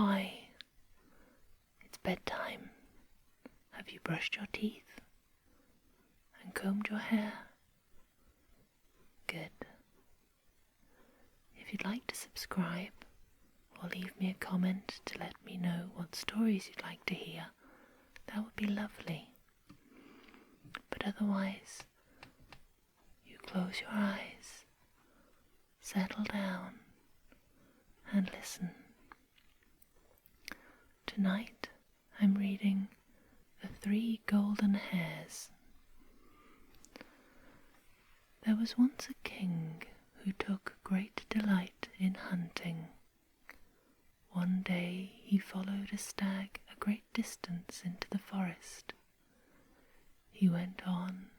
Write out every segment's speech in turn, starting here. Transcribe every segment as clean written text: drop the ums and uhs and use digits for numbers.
Hi, it's bedtime. Have you brushed your teeth and combed your hair? Good. If you'd like to subscribe or leave me a comment to let me know what stories you'd like to hear, that would be lovely. But otherwise, you close your eyes, settle down, and listen. Tonight I'm reading The 3 Golden Hairs. There was once a king who took great delight in hunting. One day he followed a stag a great distance into the forest. He went on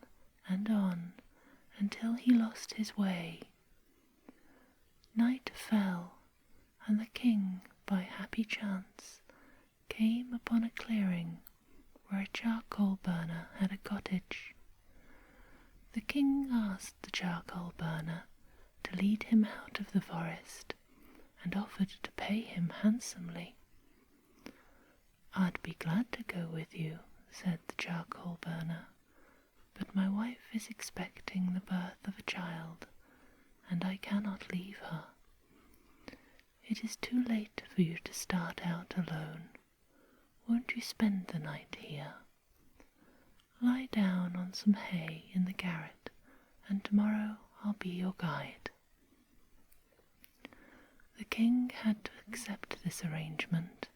until he lost his way. Night fell, and the king, by happy chance, came upon a clearing where a charcoal burner had a cottage. The king asked the charcoal burner to lead him out of the forest and offered to pay him handsomely. "I'd be glad to go with you," said the charcoal burner, "but my wife is expecting the birth of a child, and I cannot leave her. It is too late for you to start out alone. Won't you spend the night here? Lie down on some hay in the garret, and tomorrow I'll be your guide." The king had to accept this arrangement.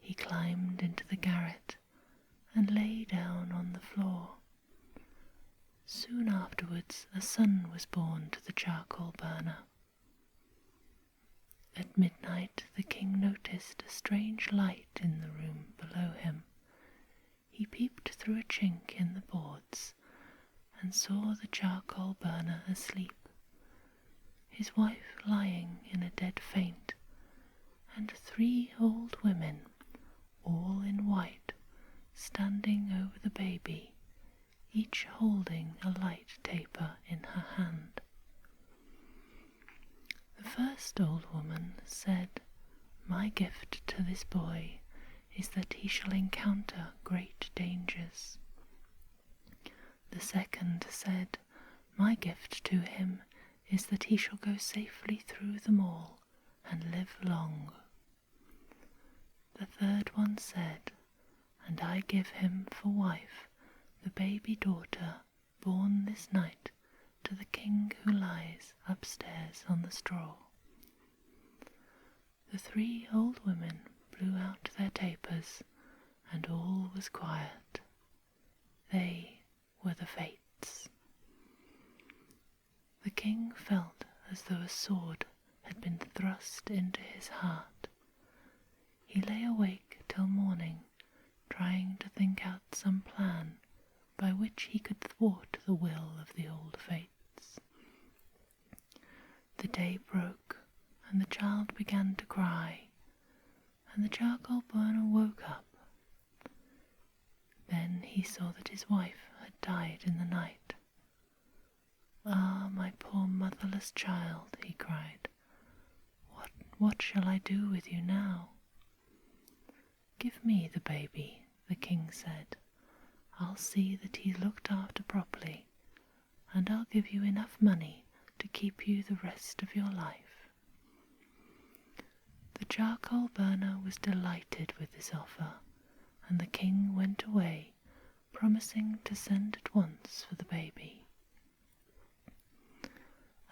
He climbed into the garret and lay down on the floor. Soon afterwards a son was born to the charcoal burner. At midnight the king noticed a strange light in the room below him. He peeped through a chink in the boards and saw the charcoal burner asleep, his wife lying in a dead faint, and 3 old women, all in white, standing over the baby, each holding a light taper in her hand. The first old woman said, "My gift to this boy is that he shall encounter great dangers." The second said, "My gift to him is that he shall go safely through them all and live long." The third one said, "And I give him for wife the baby daughter born this night to the king who lies upstairs on the straw." The 3 old women blew out their tapers, and all was quiet. They were the Fates. The king felt as though a sword had been thrust into his heart. He lay awake till morning, trying to think out some plan by which he could thwart the will of the old Fates. The day broke, and the child began to cry, and the charcoal burner woke up. Then he saw that his wife had died in the night. "Ah, my poor motherless child," he cried, What shall I do with you now?" "Give me the baby," the king said. "I'll see that he's looked after properly, and I'll give you enough money to keep you the rest of your life." The charcoal burner was delighted with this offer, and the king went away, promising to send at once for the baby.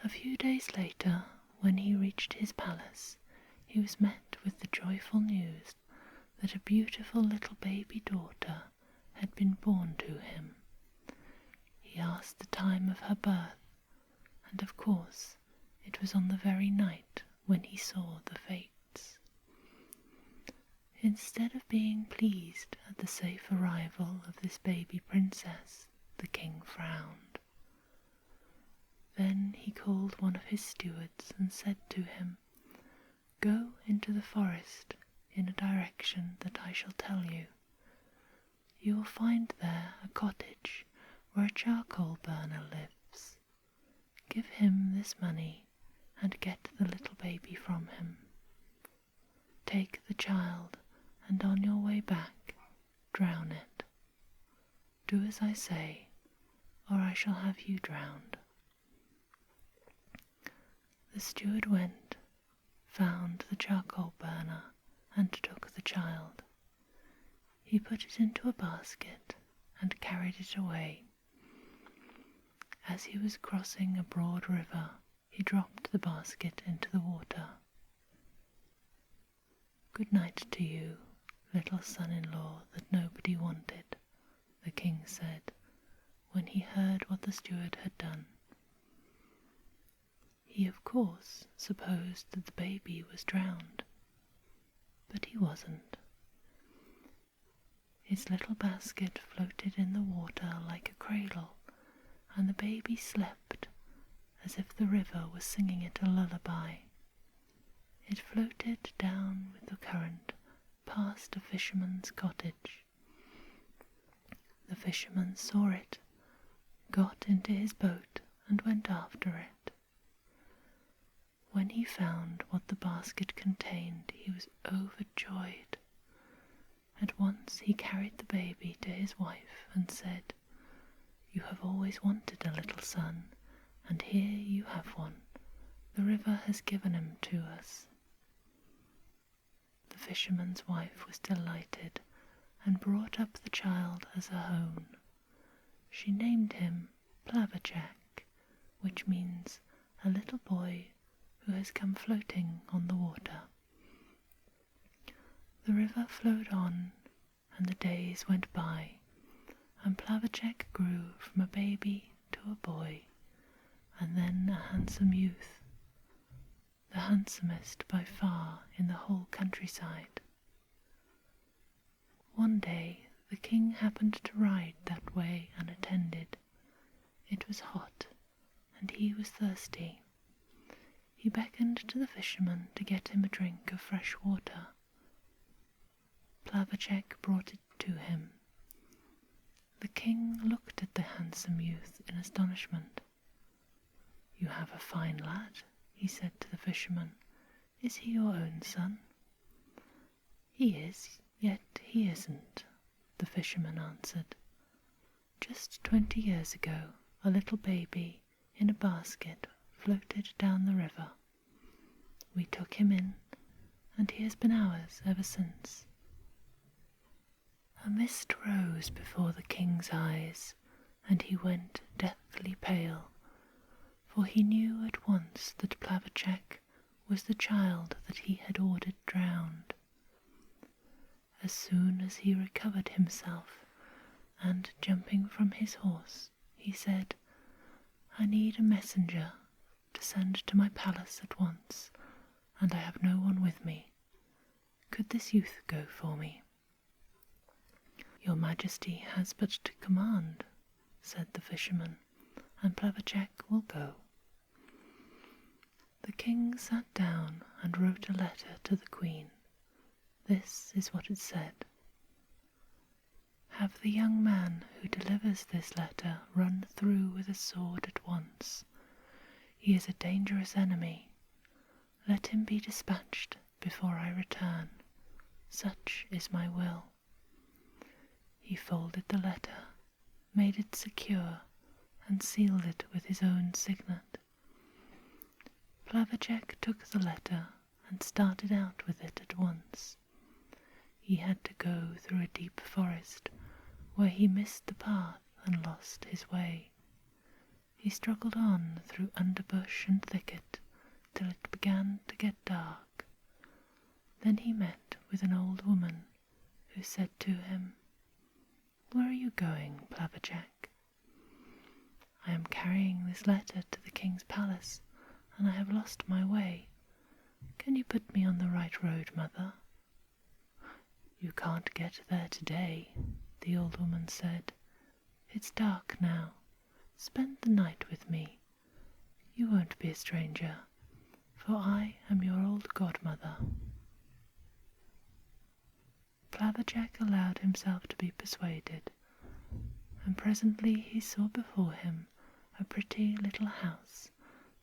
A few days later, when he reached his palace, he was met with the joyful news that a beautiful little baby daughter had been born to him. He asked the time of her birth, and of course it was on the very night when he saw the Fates. Instead of being pleased at the safe arrival of this baby princess, the king frowned. Then he called one of his stewards and said to him, "Go into the forest in a direction that I shall tell you. You will find there a cottage where a charcoal burner lives. Give him this money and get the little baby from him." Take the child, and on your way back, drown it. Do as I say, or I shall have you drowned." The steward went, found the charcoal burner, and took the child. He put it into a basket and carried it away. As he was crossing a broad river, he dropped the basket into the water. "Good night to you, little son-in-law that nobody wanted," the king said, when he heard what the steward had done. He of course supposed that the baby was drowned, but he wasn't. His little basket floated in the water like a cradle, and the baby slept as if the river was singing it a lullaby. It floated down with the current past a fisherman's cottage. The fisherman saw it, got into his boat, and went after it. When he found what the basket contained, he was overjoyed. At once he carried the baby to his wife and said, "You have always wanted a little son, and here you have one. The river has given him to us." The fisherman's wife was delighted and brought up the child as her own. She named him Plavachek, which means a little boy who has come floating on the water. The river flowed on, and the days went by, and Plavachek grew from a baby to a boy, and then a handsome youth, the handsomest by far in the whole countryside. One day the king happened to ride that way unattended. It was hot, and he was thirsty. He beckoned to the fisherman to get him a drink of fresh water. Plavachek brought it to him. The king looked at the handsome youth in astonishment. "You have a fine lad," he said to the fisherman. "Is he your own son?" "He is, yet he isn't," the fisherman answered. "Just 20 years ago, a little baby in a basket floated down the river. We took him in, and he has been ours ever since." A mist rose before the king's eyes, and he went deathly pale, for he knew at once that Plavachek was the child that he had ordered drowned. As soon as he recovered himself, and jumping from his horse, he said, "I need a messenger to send to my palace at once, and I have no one with me. Could this youth go for me?" "Your Majesty has but to command," said the fisherman, "and Plavachek will go." The king sat down and wrote a letter to the queen. This is what it said: "Have the young man who delivers this letter run through with a sword at once. He is a dangerous enemy. Let him be dispatched before I return. Such is my will." He folded the letter, made it secure, and sealed it with his own signet. Plavachek took the letter and started out with it at once. He had to go through a deep forest, where he missed the path and lost his way. He struggled on through underbush and thicket till it began to get dark. Then he met with an old woman, who said to him, "Where are you going, Plavachek?" "I am carrying this letter to the king's palace, and I have lost my way. Can you put me on the right road, mother?" "You can't get there today," the old woman said. "It's dark now. Spend the night with me. You won't be a stranger, for I am your old godmother." Plavachek allowed himself to be persuaded, and presently he saw before him a pretty little house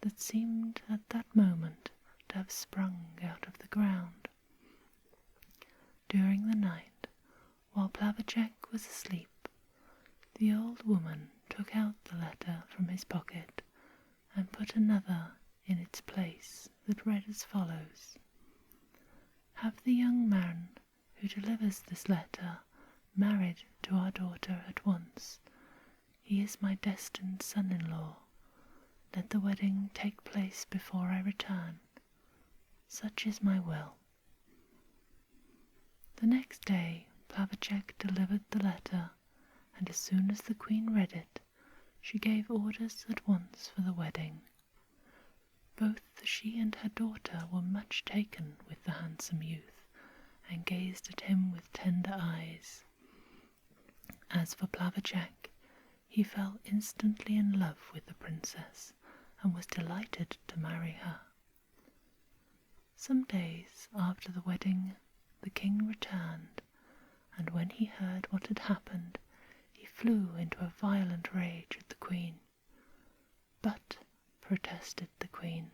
that seemed at that moment to have sprung out of the ground. During the night, while Plavachek was asleep, the old woman took out the letter from his pocket and put another in its place that read as follows: "Have the young man who delivers this letter married to our daughter at once. He is my destined son-in-law. Let the wedding take place before I return. Such is my will." The next day Plavachek delivered the letter, and as soon as the queen read it, she gave orders at once for the wedding. Both she and her daughter were much taken with the handsome youth, and gazed at him with tender eyes. As for Plavachek, he fell instantly in love with the princess, and was delighted to marry her. Some days after the wedding, the king returned, and when he heard what had happened, he flew into a violent rage at the queen. "But," protested the queen,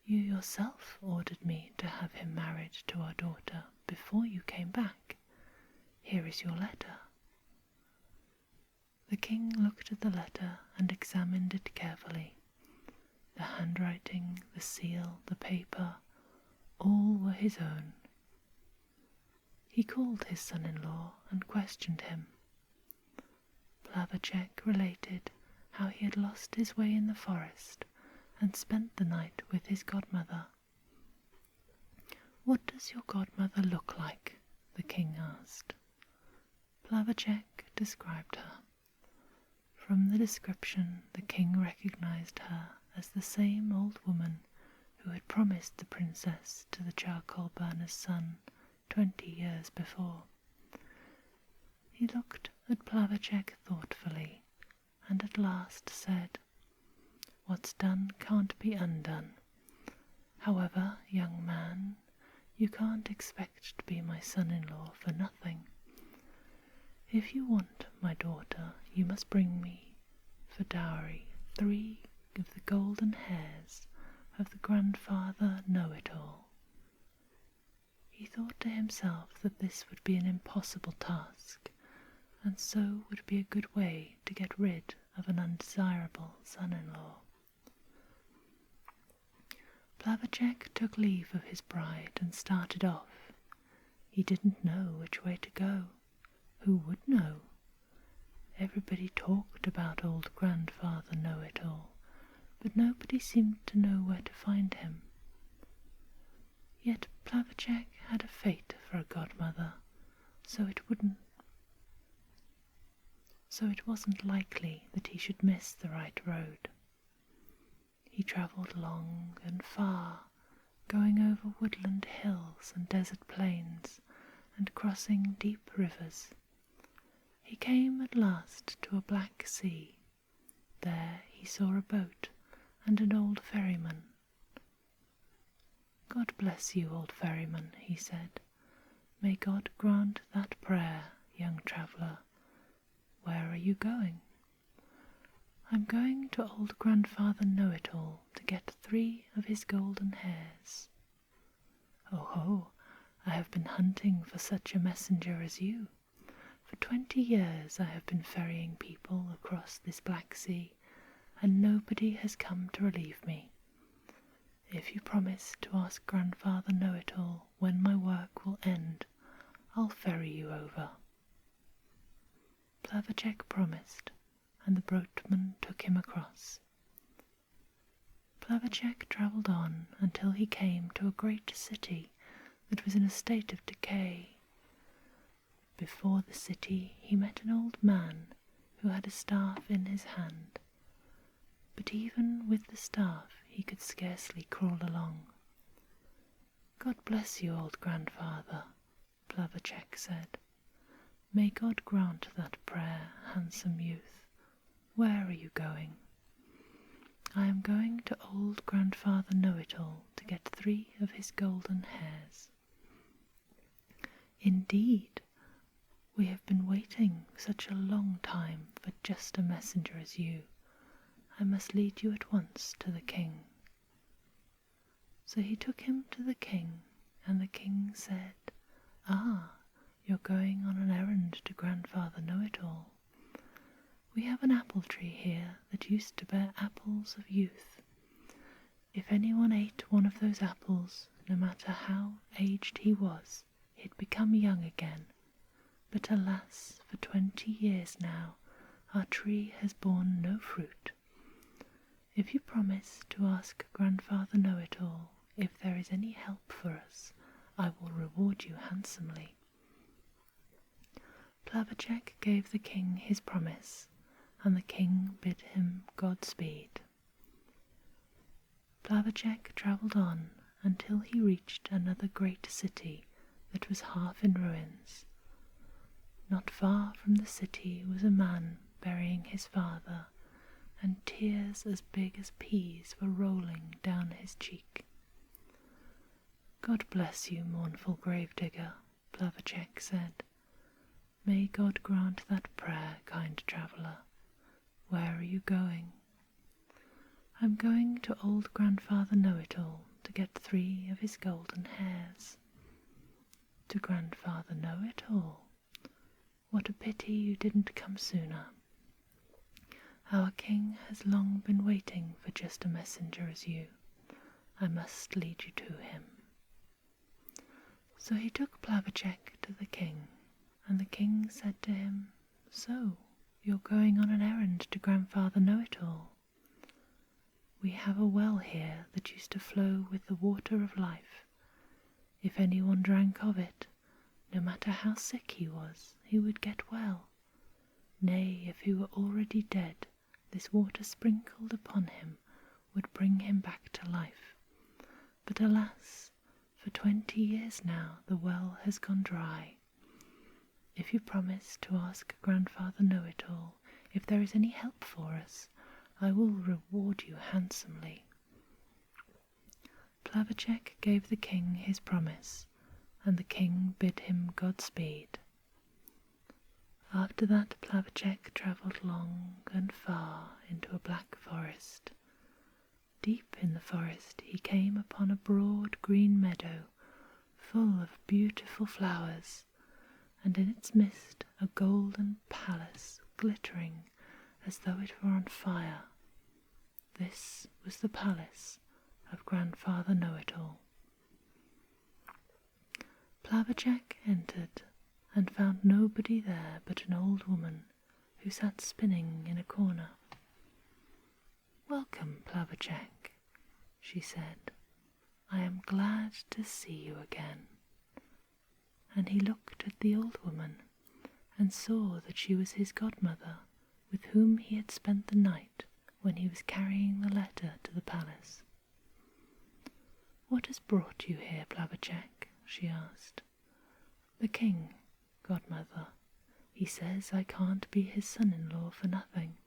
"you yourself ordered me to have him married to our daughter before you came back. Here is your letter." The king looked at the letter and examined it carefully. The handwriting, the seal, the paper, all were his own. He called his son-in-law and questioned him. Plavachek related how he had lost his way in the forest and spent the night with his godmother. "What does your godmother look like?" the king asked. Plavachek described her. From the description, the king recognized her as the same old woman who had promised the princess to the charcoal burner's son 20 years before. He looked at Plavachek thoughtfully, and at last said, "What's done can't be undone. However, young man, you can't expect to be my son-in-law for nothing. If you want my daughter, you must bring me for dowry 3 of the golden hairs of the grandfather Know-it-all." He thought to himself that this would be an impossible task, and so would be a good way to get rid of an undesirable son-in-law. Plavachek took leave of his bride and started off. He didn't know which way to go. Who would know? Everybody talked about old grandfather Know-it-all, but nobody seemed to know where to find him. Yet Plavachek had a fate for a godmother, so it wasn't likely that he should miss the right road. He travelled long and far, going over woodland hills and desert plains, and crossing deep rivers. He came at last to a black sea. There he saw a boat and an old ferryman. "God bless you, old ferryman," he said. "May God grant that prayer, young traveller. Where are you going?" "I'm going to old grandfather Know-it-all to get 3 of his golden hairs." "Oh ho, I have been hunting for such a messenger as you. For 20 years I have been ferrying people across this black sea, and nobody has come to relieve me. If you promise to ask grandfather Know-it-all when my work will end, I'll ferry you over." Plavachek promised, and the boatman took him across. Plavachek travelled on until he came to a great city that was in a state of decay. Before the city he met an old man who had a staff in his hand, but even with the staff he could scarcely crawl along. "God bless you, old grandfather," Plavachek said. "May God grant that prayer, handsome youth. Where are you going?" "I am going to old grandfather Know-it-all to get 3 of his golden hairs." "Indeed, we have been waiting such a long time for just a messenger as you. I must lead you at once to the king." So he took him to the king, and the king said, "Ah, you're going on an errand to Grandfather Know-it-all. We have an apple tree here that used to bear apples of youth. If anyone ate one of those apples, no matter how aged he was, he'd become young again. But alas, for 20 years now, our tree has borne no fruit. If you promise to ask Grandfather Know-it-all if there is any help for us, I will reward you handsomely." Plavachek gave the king his promise, and the king bid him Godspeed. Plavachek travelled on until he reached another great city that was half in ruins. Not far from the city was a man burying his father, and tears as big as peas were rolling down his cheek. "God bless you, mournful gravedigger," Plavachek said. "May God grant that prayer, kind traveller. Where are you going?" "I'm going to old Grandfather Know-it-all to get 3 of his golden hairs." "To Grandfather Know-it-all? What a pity you didn't come sooner. Our king has long been waiting for just a messenger as you. I must lead you to him." So he took Plavachek to the king, and the king said to him, "So, you're going on an errand to Grandfather Know-it-all? We have a well here that used to flow with the water of life. If anyone drank of it, no matter how sick he was, he would get well. Nay, if he were already dead, this water sprinkled upon him would bring him back to life. But alas, for 20 years now the well has gone dry. If you promise to ask Grandfather Know-it-all if there is any help for us, I will reward you handsomely." Plavachek gave the king his promise, and the king bid him Godspeed. After that Plavachek travelled long and far into a black forest. Deep in the forest he came upon a broad green meadow full of beautiful flowers, and in its midst a golden palace glittering as though it were on fire. This was the palace of Grandfather Know-it-all. Plavachek entered and found nobody there but an old woman who sat spinning in a corner. "Welcome, Plavachek," she said. "I am glad to see you again." And he looked at the old woman and saw that she was his godmother, with whom he had spent the night when he was carrying the letter to the palace. "What has brought you here, Plavachek?" she asked. "The king, godmother. He says I can't be his son-in-law for nothing.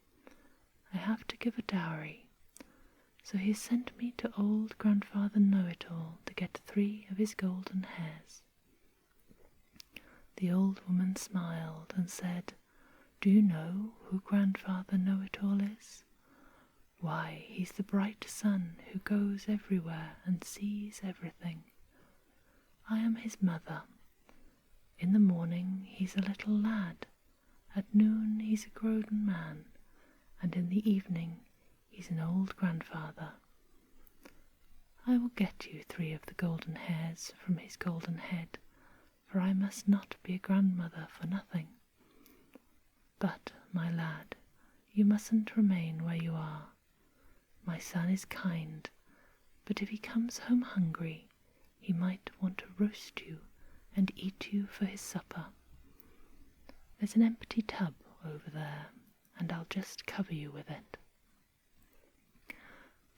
I have to give a dowry. So he sent me to old Grandfather Know-it-all to get 3 of his golden hairs." The old woman smiled and said, "Do you know who Grandfather Know-it-all is? Why, he's the bright sun who goes everywhere and sees everything. I am his mother. In the morning he's a little lad, at noon he's a grown man, and in the evening he's an old grandfather. I will get you 3 of the golden hairs from his golden head, for I must not be a grandmother for nothing. But, my lad, you mustn't remain where you are. My son is kind, but if he comes home hungry, he might want to roast you and eat you for his supper. There's an empty tub over there, and I'll just cover you with it."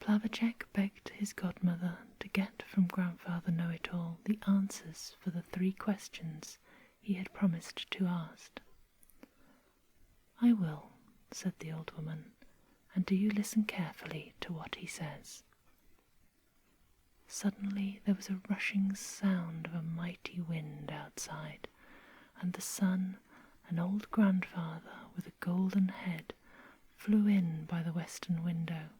Plavachek begged his godmother to get from Grandfather Know-it-all the answers for the 3 questions he had promised to ask. "I will," said the old woman, "and do you listen carefully to what he says." Suddenly there was a rushing sound of a mighty wind outside, and the sun, an old grandfather with a golden head, flew in by the western window.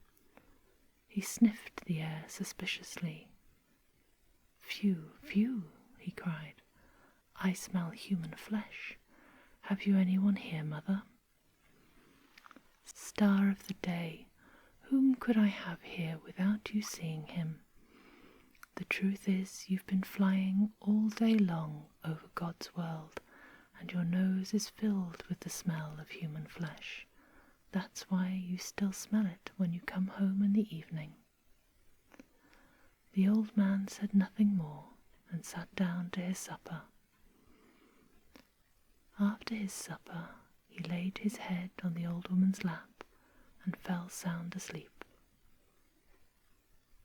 He sniffed the air suspiciously. "Phew, phew," he cried. I smell human flesh. Have you anyone here, mother? Star of the day, whom could I have here without you seeing him? The truth is, you've been flying all day long over God's world, and your nose is filled with the smell of human flesh. That's why you still smell it when you come home in the evening. The old man said nothing more and sat down to his supper. After his supper, he laid his head on the old woman's lap and fell sound asleep.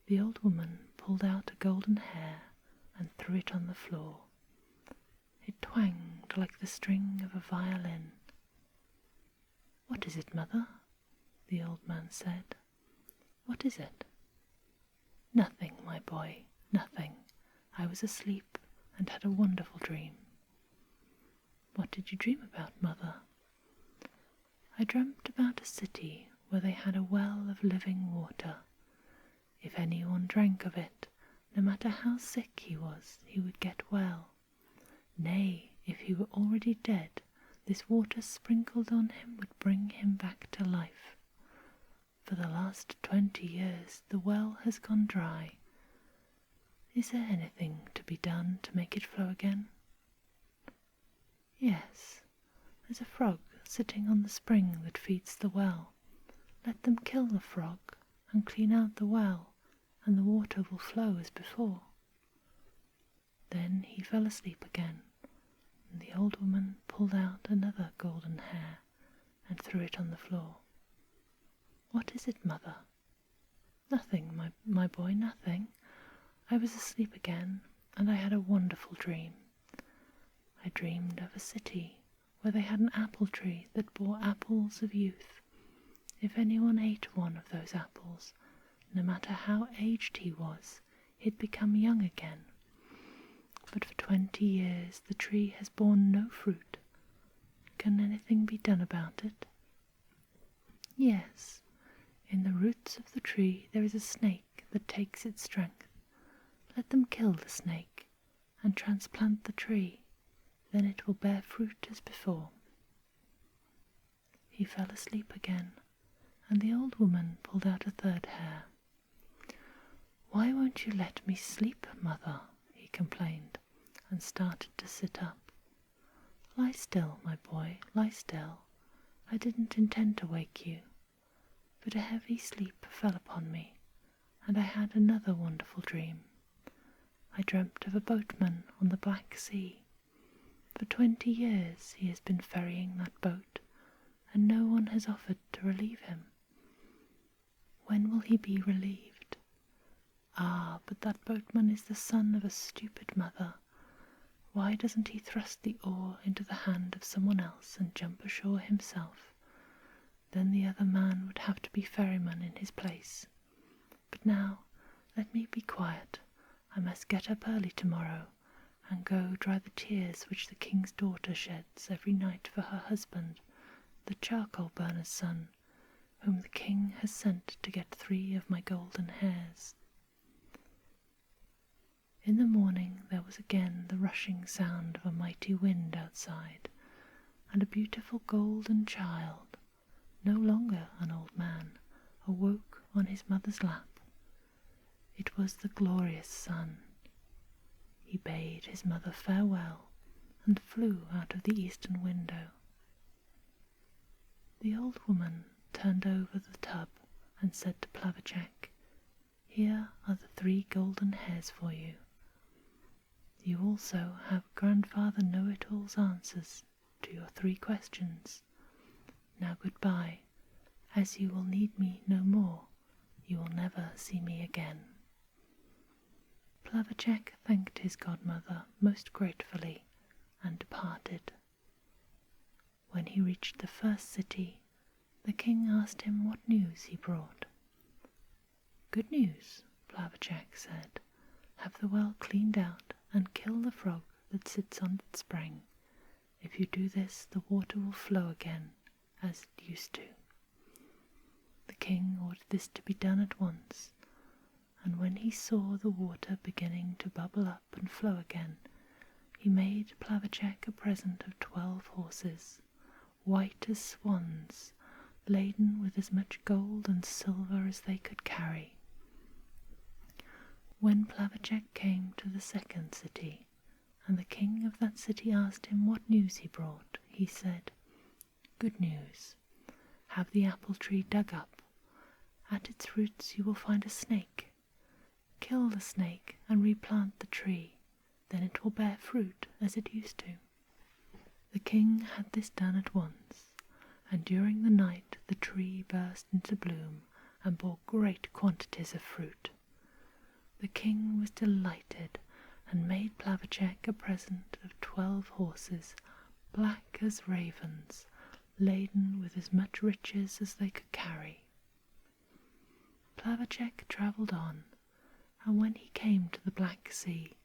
The old woman pulled out a golden hair and threw it on the floor. It twanged like the string of a violin. "What is it, mother?" the old man said. "What is it?" "Nothing, my boy, nothing. I was asleep and had a wonderful dream." "What did you dream about, mother?" "I dreamt about a city where they had a well of living water. If anyone drank of it, no matter how sick he was, he would get well. Nay, if he were already dead, this water sprinkled on him would bring him back to life. For the last 20 years the well has gone dry. Is there anything to be done to make it flow again?" "Yes, there's a frog sitting on the spring that feeds the well. Let them kill the frog and clean out the well, and the water will flow as before." Then he fell asleep again, and the old woman pulled out another golden hair and threw it on the floor. "What is it, mother?" "Nothing, my boy, nothing. I was asleep again, and I had a wonderful dream. I dreamed of a city where they had an apple tree that bore apples of youth. If anyone ate one of those apples, no matter how aged he was, he'd become young again. But for 20 years the tree has borne no fruit. Can anything be done about it?" "Yes. In the roots of the tree there is a snake that takes its strength. Let them kill the snake and transplant the tree. Then it will bear fruit as before." He fell asleep again, and the old woman pulled out a third hair. "Why won't you let me sleep, mother?" he complained, and started to sit up. "Lie still, my boy, lie still. I didn't intend to wake you, but a heavy sleep fell upon me, and I had another wonderful dream. I dreamt of a boatman on the Black Sea. For 20 years he has been ferrying that boat, and no one has offered to relieve him. When will he be relieved? Ah, but that boatman is the son of a stupid mother. Why doesn't he thrust the oar into the hand of someone else and jump ashore himself? Then the other man would have to be ferryman in his place. But now, let me be quiet. I must get up early tomorrow and go dry the tears which the king's daughter sheds every night for her husband, the charcoal burner's son, whom the king has sent to get 3 of my golden hairs." In the morning there was again the rushing sound of a mighty wind outside, and a beautiful golden child, no longer an old man, awoke on his mother's lap. It was the glorious sun. He bade his mother farewell and flew out of the eastern window. The old woman turned over the tub and said to Plavachek, "Here are the 3 golden hairs for you. You also have Grandfather Know-it-all's answers to your 3 questions. Now goodbye. As you will need me no more, you will never see me again." Plavachek thanked his godmother most gratefully and departed. When he reached the first city, the king asked him what news he brought. "Good news," Plavachek said. "Have the well cleaned out and kill the frog that sits on its spring. If you do this, the water will flow again, as it used to." The king ordered this to be done at once, and when he saw the water beginning to bubble up and flow again, he made Plavachek a present of 12 horses, white as swans, laden with as much gold and silver as they could carry. When Plavachek came to the second city, and the king of that city asked him what news he brought, he said, "Good news. Have the apple tree dug up. At its roots you will find a snake. Kill the snake and replant the tree, then it will bear fruit as it used to." The king had this done at once, and during the night the tree burst into bloom and bore great quantities of fruit. The king was delighted and made Plavachek a present of 12 horses, black as ravens, laden with as much riches as they could carry. Plavachek travelled on, and when he came to the Black Sea,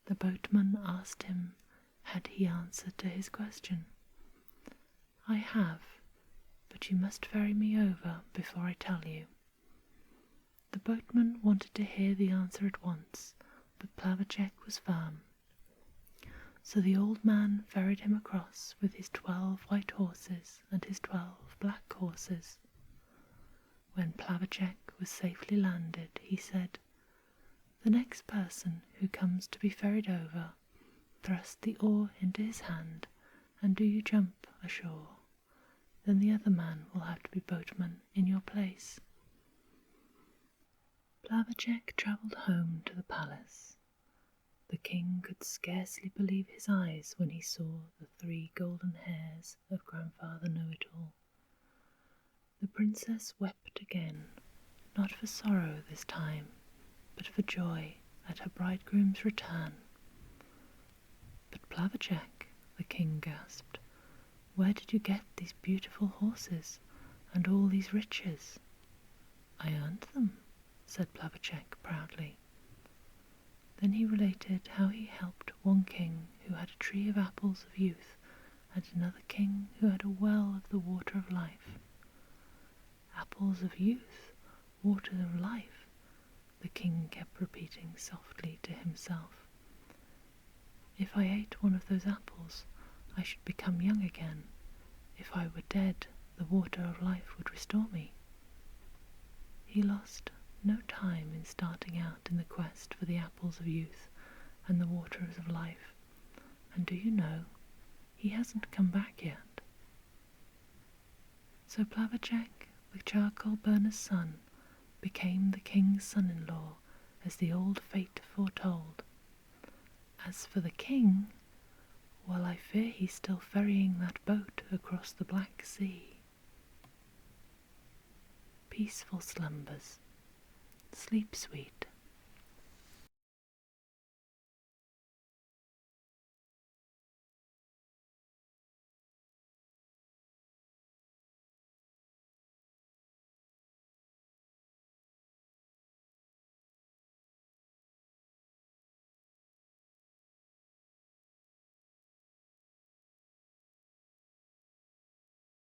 the boatman asked him had he answered to his question. "I have, but you must ferry me over before I tell you." The boatman wanted to hear the answer at once, but Plavachek was firm. So the old man ferried him across with his 12 white horses and his 12 black horses. When Plavachek was safely landed, he said, "The next person who comes to be ferried over, thrust the oar into his hand and do you jump ashore. Then the other man will have to be boatman in your place." Plavachek travelled home to the palace. The king could scarcely believe his eyes when he saw the 3 golden hairs of Grandfather Know-it-all. The princess wept again, not for sorrow this time, but for joy at her bridegroom's return. "But Plavachek," the king gasped, "where did you get these beautiful horses and all these riches?" "I earned them," said Plavachek proudly. Then he related how he helped one king who had a tree of apples of youth and another king who had a well of the water of life. "Apples of youth, water of life," the king kept repeating softly to himself. "If I ate one of those apples, I should become young again. If I were dead, the water of life would restore me." He lost no time in starting out in the quest for the apples of youth and the waters of life, and do you know, he hasn't come back yet. So Plavachek, the charcoal burner's son, became the king's son-in-law, as the old fate foretold. As for the king, well, I fear he's still ferrying that boat across the Black Sea. Peaceful slumbers. Sleep sweet.